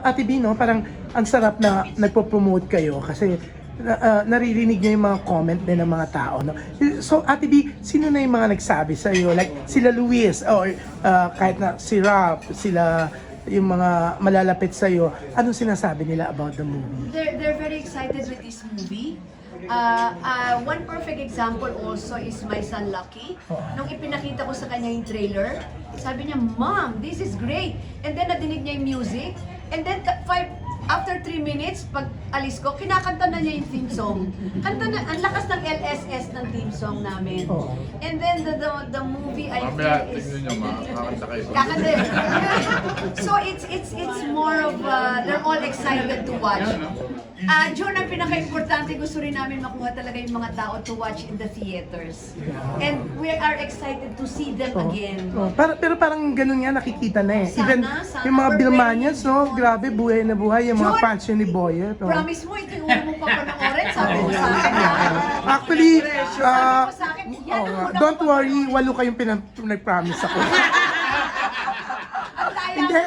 Ate B, no, parang ang sarap na nagpo-promote kayo kasi naririnig niyo yung mga comment din ng mga tao, no? So, Ate B, sino na yung mga nagsabi sa iyo? Like, sila Luis, or kahit na si Rap, sila yung mga malalapit sa iyo, anong sinasabi nila about the movie? They're very excited with this movie. One perfect example also is my son Lucky. Nung ipinakita ko sa kanya yung trailer, sabi niya, "Mom, this is great." And then nadinig niya yung music. And then after 3 minutes, pag alis ko, kinakanta na niya yung theme song. Kanta na, ang lakas ng LSS ng theme song namin. And then the movie I feel is... Tingnan niyo, kakanta kayo. Kakanta. So it's more of, they're all excited to watch. John, ang pinaka-importante, gusto rin namin makuha talaga yung mga tao to watch in the theaters. And we are excited to see them again. Pero parang ganun nga nakikita na eh. Sana, Even sana. yung mga We're Bilmanians, waiting, no? John. Grabe, buhay na buhay yung mga John, fans yun ni Boyet. Oh. Promise mo, ito yung una mong papanoorin, sabi mo sa akin. Actually, Sabi mo sa akin, yan ang una don't kong worry, 8 kayong nag-promise ako. Ang daya. Hindi.